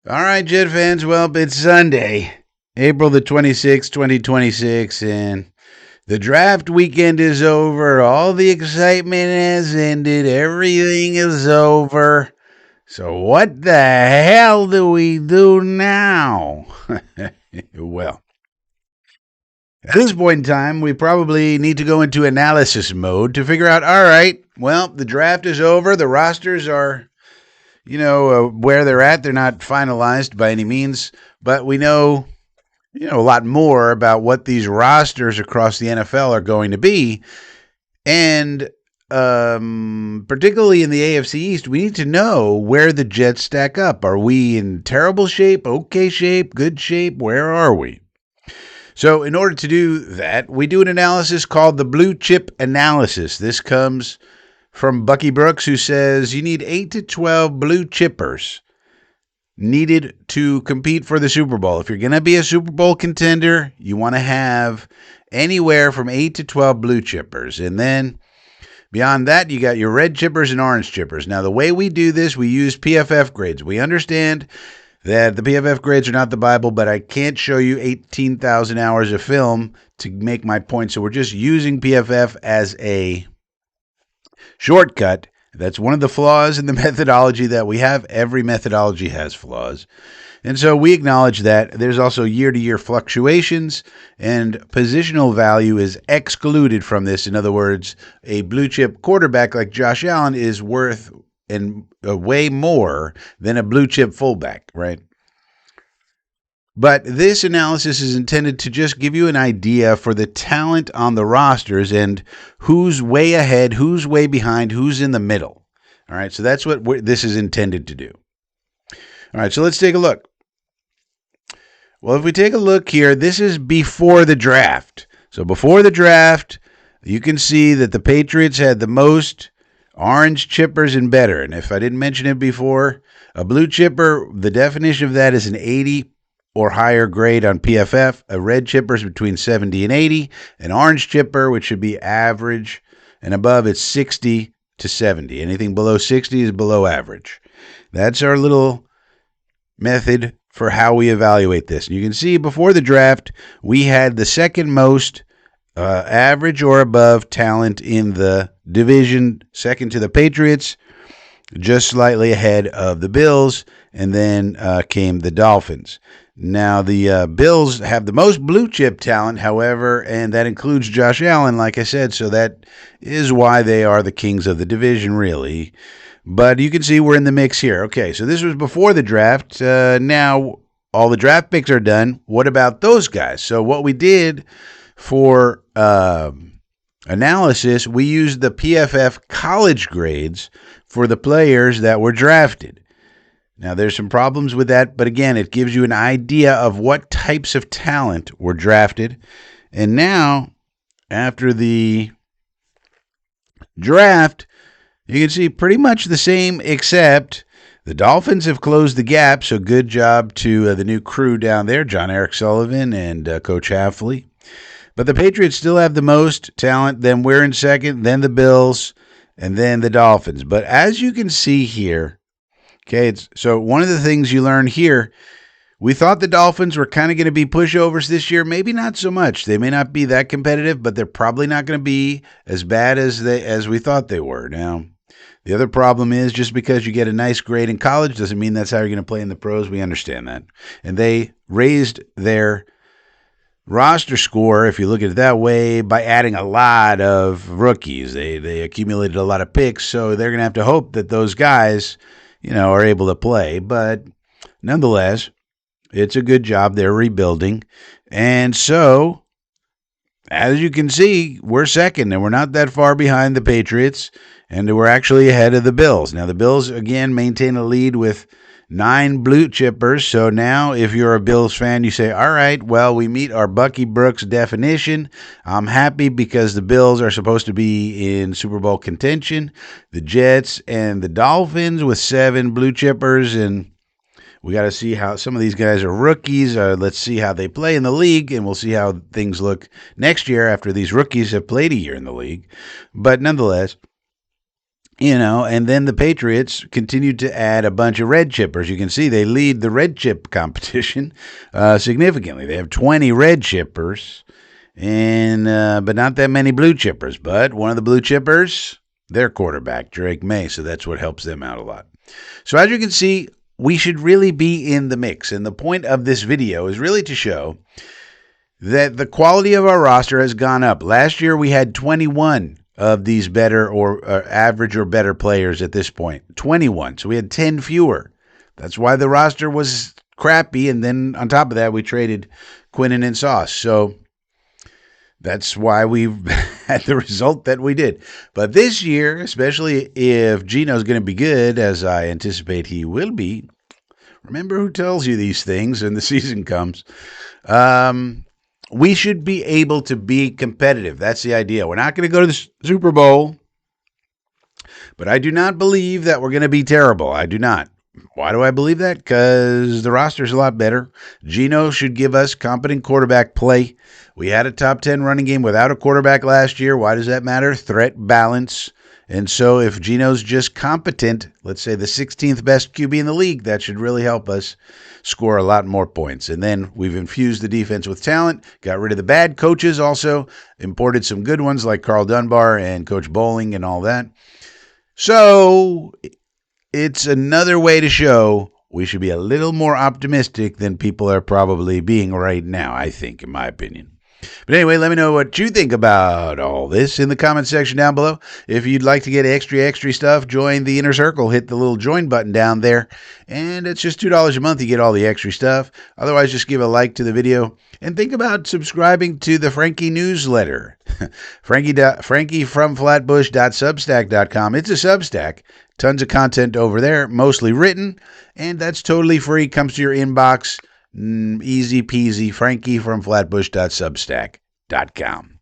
All right, Jet fans. Well, it's Sunday, April the 26th, 2026, and the draft weekend is over. All the excitement has ended. Everything is over. So, what the hell do we do now? Well, at this point in time, we probably need to go into analysis mode to figure out all right, well, the draft is over. The rosters are where they're at. They're not finalized by any means, but we know, a lot more about what these rosters across the NFL are going to be. And particularly in the AFC East, we need to know where the Jets stack up. Are we in terrible shape, okay shape, good shape? Where are we? So in order to do that, we do an analysis called the blue chip analysis. This comes from Bucky Brooks, who says you need 8 to 12 blue chippers needed to compete for the Super Bowl. If you're going to be a Super Bowl contender, you want to have anywhere from 8 to 12 blue chippers. And then beyond that, you got your red chippers and orange chippers. Now, the way we do this, we use PFF grades. We understand that the PFF grades are not the Bible, but I can't show you 18,000 hours of film to make my point. So we're just using PFF as a shortcut. That's one of the flaws in the methodology that we have. Every methodology has flaws. And so we acknowledge that there's also year-to-year fluctuations, and positional value is excluded from this. In other words, a blue-chip quarterback like Josh Allen is worth way more than a blue-chip fullback, right? But this analysis is intended to just give you an idea for the talent on the rosters and who's way ahead, who's way behind, who's in the middle. All right, so that's what this is intended to do. All right, so let's take a look. Well, if we take a look here, this is before the draft. So before the draft, you can see that the Patriots had the most orange chippers and better. And if I didn't mention it before, a blue chipper, the definition of that is an 80 or higher grade on PFF. A red chipper is between 70 and 80. An orange chipper, which should be average and above, it's 60 to 70. Anything below 60 is below average. That's our little method for how we evaluate this. And you can see before the draft, we had the second most average or above talent in the division, second to the Patriots, just slightly ahead of the Bills, and then came the Dolphins. Now, the Bills have the most blue chip talent, however, and that includes Josh Allen, like I said, so that is why they are the kings of the division, really. But you can see we're in the mix here. Okay, so this was before the draft. Now, all the draft picks are done. What about those guys? So what we did for analysis, we used the PFF college grades for the players that were drafted. Now, there's some problems with that, but again, it gives you an idea of what types of talent were drafted. And now, after the draft, you can see pretty much the same, except the Dolphins have closed the gap, so good job to the new crew down there, John Eric Sullivan and Coach Hafley. But the Patriots still have the most talent. Then we're in second, then the Bills, and then the Dolphins. But as you can see here, okay, so one of the things you learn here, we thought the Dolphins were kind of going to be pushovers this year. Maybe not so much. They may not be that competitive, but they're probably not going to be as bad as we thought they were. Now, the other problem is just because you get a nice grade in college doesn't mean that's how you're going to play in the pros. We understand that. And they raised their roster score, if you look at it that way, by adding a lot of rookies. They accumulated a lot of picks, so they're going to have to hope that those guys, are able to play. But nonetheless, it's a good job. They're rebuilding. And so, as you can see, we're second, and we're not that far behind the Patriots, and we're actually ahead of the Bills. Now, the Bills, again, maintain a lead with 9 blue chippers. So now, if you're a Bills fan, you say, all right, well, we meet our Bucky Brooks definition. I'm happy because the Bills are supposed to be in Super Bowl contention. The Jets and the Dolphins with 7 blue chippers, and we got to see how some of these guys are rookies. Let's see how they play in the league, and we'll see how things look next year after these rookies have played a year in the league. But nonetheless, And then the Patriots continued to add a bunch of red chippers. You can see they lead the red chip competition significantly. They have 20 red chippers, and but not that many blue chippers. But one of the blue chippers, their quarterback, Drake May, so that's what helps them out a lot. So as you can see, we should really be in the mix, and the point of this video is really to show that the quality of our roster has gone up. Last year we had 21 of these better or average or better players at this point. 21. So we had 10 fewer. That's why the roster was crappy. And then on top of that, we traded Quinnen and Sauce. So that's why we had the result that we did. But this year, especially if Geno's going to be good, as I anticipate he will be, remember who tells you these things when the season comes, we should be able to be competitive. That's the idea. We're not going to go to the Super Bowl, but I do not believe that we're going to be terrible. I do not. Why do I believe that? Because the roster is a lot better. Geno should give us competent quarterback play. We had a top 10 running game without a quarterback last year. Why does that matter? Threat balance. And so if Geno's just competent, let's say the 16th best QB in the league, that should really help us score a lot more points. And then we've infused the defense with talent, got rid of the bad coaches also, imported some good ones like Carl Dunbar and Coach Bowling and all that. So it's another way to show we should be a little more optimistic than people are probably being right now, I think, in my opinion. But anyway, let me know what you think about all this in the comment section down below. If you'd like to get extra stuff, join the Inner Circle. Hit the little join button down there. And it's just $2 a month. You get all the extra stuff. Otherwise, just give a like to the video. And think about subscribing to the Frankie newsletter. Frankie from Flatbush.substack.com. It's a Substack. Tons of content over there, mostly written. And that's totally free. Comes to your inbox. Easy peasy. Frankie from Flatbush.substack.com.